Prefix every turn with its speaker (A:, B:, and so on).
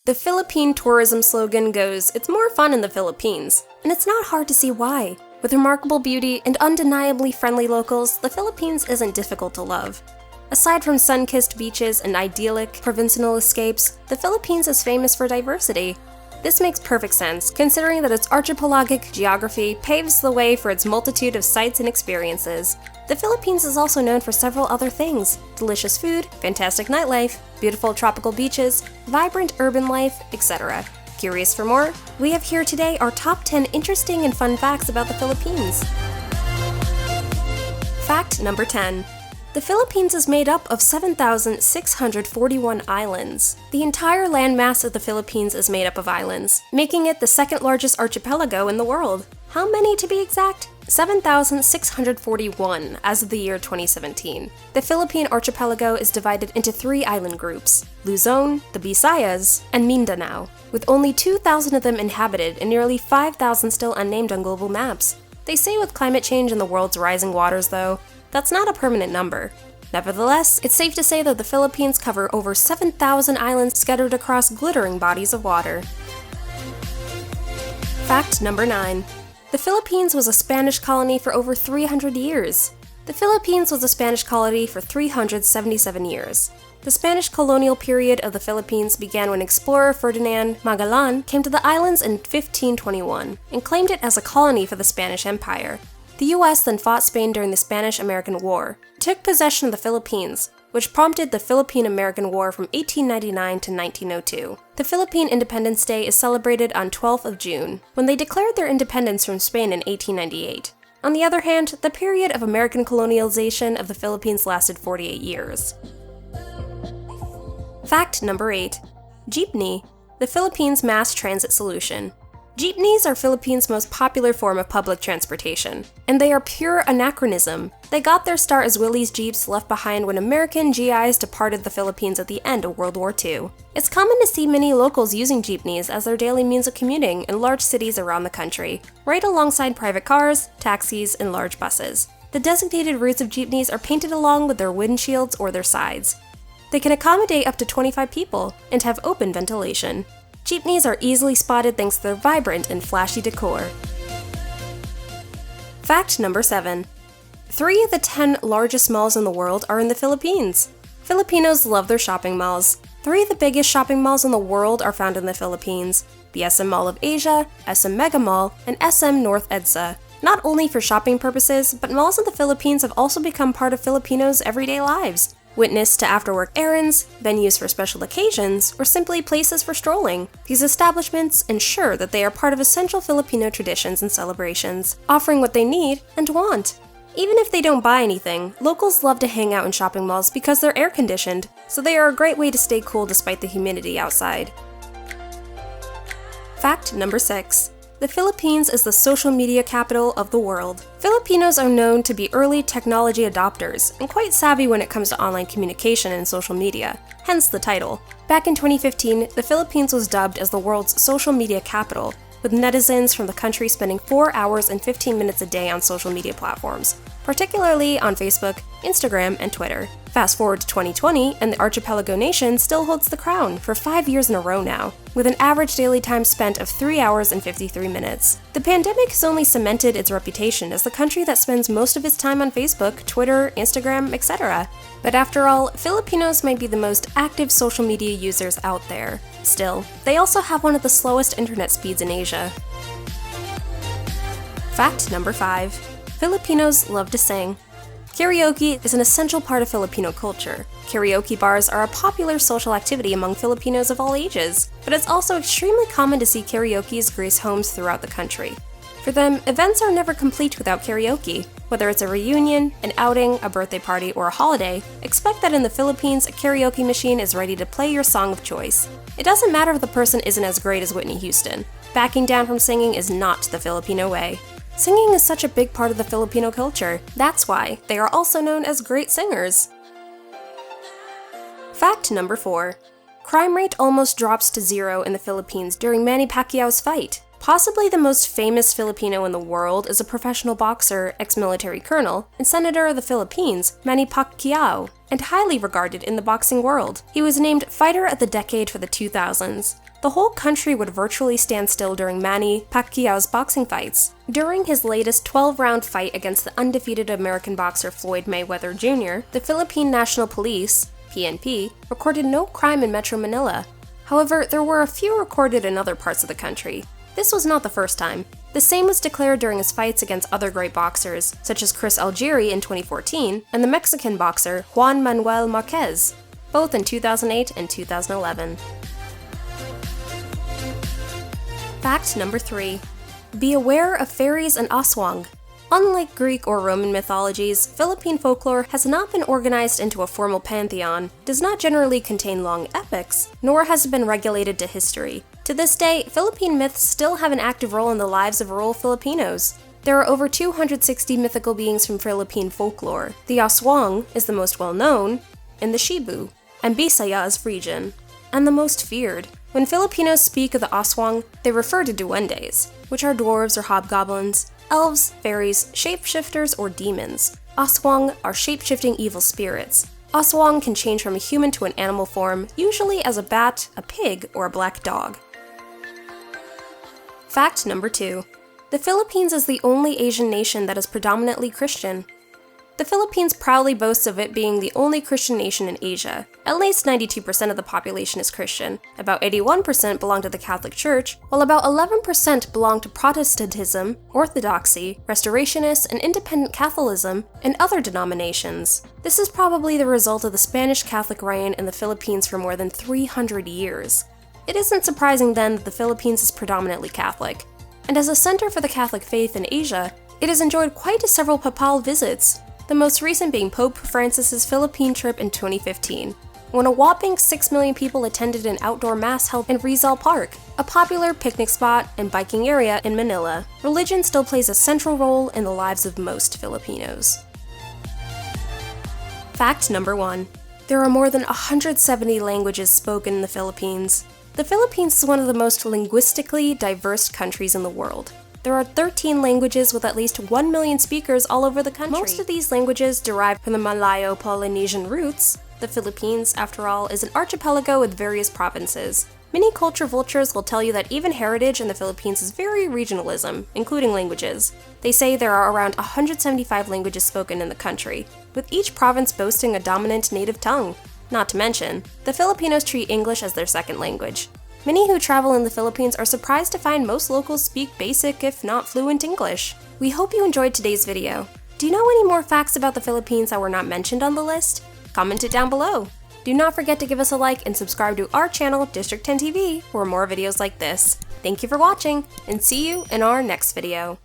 A: The Philippine tourism slogan goes, "It's more fun in the Philippines," and it's not hard to see why. With remarkable beauty and undeniably friendly locals, the Philippines isn't difficult to love. Aside from sun-kissed beaches and idyllic provincial escapes, the Philippines is famous for diversity. This makes perfect sense, considering that its archipelagic geography paves the way for its multitude of sights and experiences. The Philippines is also known for several other things: delicious food, fantastic nightlife, beautiful tropical beaches, vibrant urban life, etc. Curious for more? We have here today our top 10 interesting and fun facts about the Philippines. Fact number 10. The Philippines is made up of 7,641 islands. The entire landmass of the Philippines is made up of islands, making it the second largest archipelago in the world. How many to be exact? 7,641 as of the year 2017. The Philippine archipelago is divided into 3 island groups: Luzon, the Visayas, and Mindanao, with only 2,000 of them inhabited and nearly 5,000 still unnamed on global maps. They say with climate change and the world's rising waters, though, that's not a permanent number. Nevertheless, it's safe to say that the Philippines cover over 7,000 islands scattered across glittering bodies of water. Fact number 9. The Philippines was a Spanish colony for over 300 years. The Philippines was a Spanish colony for 377 years. The Spanish colonial period of the Philippines began when explorer Ferdinand Magellan came to the islands in 1521 and claimed it as a colony for the Spanish Empire. The US then fought Spain during the Spanish-American War, took possession of the Philippines, which prompted the Philippine-American War from 1899 to 1902. The Philippine Independence Day is celebrated on 12th of June, when they declared their independence from Spain in 1898. On the other hand, the period of American colonialization of the Philippines lasted 48 years. Fact number 8. Jeepney, the Philippines' mass transit solution. Jeepneys are Philippines' most popular form of public transportation, and they are pure anachronism. They got their start as Willys Jeeps left behind when American GIs departed the Philippines at the end of World War II. It's common to see many locals using jeepneys as their daily means of commuting in large cities around the country, right alongside private cars, taxis, and large buses. The designated routes of jeepneys are painted along with their windshields or their sides. They can accommodate up to 25 people and have open ventilation. Jeepneys are easily spotted thanks to their vibrant and flashy decor. Fact number 7. 3 of the 10 largest malls in the world are in the Philippines. Filipinos love their shopping malls. 3 of the biggest shopping malls in the world are found in the Philippines: the SM Mall of Asia, SM Mega Mall, and SM North EDSA. Not only for shopping purposes, but malls in the Philippines have also become part of Filipinos' everyday lives. Witness to after-work errands, venues for special occasions, or simply places for strolling. These establishments ensure that they are part of essential Filipino traditions and celebrations, offering what they need and want. Even if they don't buy anything, locals love to hang out in shopping malls because they're air-conditioned, so they are a great way to stay cool despite the humidity outside. Fact number 6. The Philippines is the social media capital of the world. Filipinos are known to be early technology adopters and quite savvy when it comes to online communication and social media, hence the title. Back in 2015, the Philippines was dubbed as the world's social media capital, with netizens from the country spending 4 hours and 15 minutes a day on social media platforms, particularly on Facebook, Instagram, and Twitter. Fast forward to 2020, and the archipelago nation still holds the crown for 5 years in a row now, with an average daily time spent of 3 hours and 53 minutes. The pandemic has only cemented its reputation as the country that spends most of its time on Facebook, Twitter, Instagram, etc. But after all, Filipinos might be the most active social media users out there. Still, they also have one of the slowest internet speeds in Asia. Fact number 5. Filipinos love to sing. Karaoke is an essential part of Filipino culture. Karaoke bars are a popular social activity among Filipinos of all ages, but it's also extremely common to see karaokes grace homes throughout the country. For them, events are never complete without karaoke. Whether it's a reunion, an outing, a birthday party, or a holiday, expect that in the Philippines, a karaoke machine is ready to play your song of choice. It doesn't matter if the person isn't as great as Whitney Houston. Backing down from singing is not the Filipino way. Singing is such a big part of the Filipino culture. That's why they are also known as great singers. Fact number 4. Crime rate almost drops to 0 in the Philippines during Manny Pacquiao's fight. Possibly the most famous Filipino in the world is a professional boxer, ex-military colonel, and senator of the Philippines, Manny Pacquiao, and highly regarded in the boxing world. He was named Fighter of the Decade for the 2000s. The whole country would virtually stand still during Manny Pacquiao's boxing fights. During his latest 12-round fight against the undefeated American boxer Floyd Mayweather Jr., the Philippine National Police, PNP, recorded no crime in Metro Manila. However, there were a few recorded in other parts of the country. This was not the first time. The same was declared during his fights against other great boxers, such as Chris Algieri in 2014 and the Mexican boxer Juan Manuel Marquez, both in 2008 and 2011. Fact number 3. Be aware of fairies and aswang. Unlike Greek or Roman mythologies, Philippine folklore has not been organized into a formal pantheon, does not generally contain long epics, nor has it been regulated to history. To this day, Philippine myths still have an active role in the lives of rural Filipinos. There are over 260 mythical beings from Philippine folklore. The aswang is the most well-known in the Cebu and Visayas region, and the most feared. When Filipinos speak of the aswang, they refer to duendes, which are dwarves or hobgoblins, elves, fairies, shapeshifters, or demons. Aswang are shape-shifting evil spirits. Aswang can change from a human to an animal form, usually as a bat, a pig, or a black dog. Fact number 2. The Philippines is the only Asian nation that is predominantly Christian. The Philippines proudly boasts of it being the only Christian nation in Asia. At least 92% of the population is Christian, about 81% belong to the Catholic Church, while about 11% belong to Protestantism, Orthodoxy, Restorationists, and Independent Catholicism, and other denominations. This is probably the result of the Spanish Catholic reign in the Philippines for more than 300 years. It isn't surprising then that the Philippines is predominantly Catholic, and as a center for the Catholic faith in Asia, it has enjoyed quite several papal visits, the most recent being Pope Francis's Philippine trip in 2015, when a whopping 6 million people attended an outdoor mass held in Rizal Park, a popular picnic spot and biking area in Manila. Religion still plays a central role in the lives of most Filipinos. Fact number 1. There are more than 170 languages spoken in the Philippines. The Philippines is one of the most linguistically diverse countries in the world. There are 13 languages with at least 1 million speakers all over the country. Most of these languages derive from the Malayo-Polynesian roots. The Philippines, after all, is an archipelago with various provinces. Many culture vultures will tell you that even heritage in the Philippines is very regionalism, including languages. They say there are around 175 languages spoken in the country, with each province boasting a dominant native tongue. Not to mention, the Filipinos treat English as their second language. Many who travel in the Philippines are surprised to find most locals speak basic, if not fluent English. We hope you enjoyed today's video. Do you know any more facts about the Philippines that were not mentioned on the list? Comment it down below. Do not forget to give us a like and subscribe to our channel, District 10 TV, for more videos like this. Thank you for watching, and see you in our next video.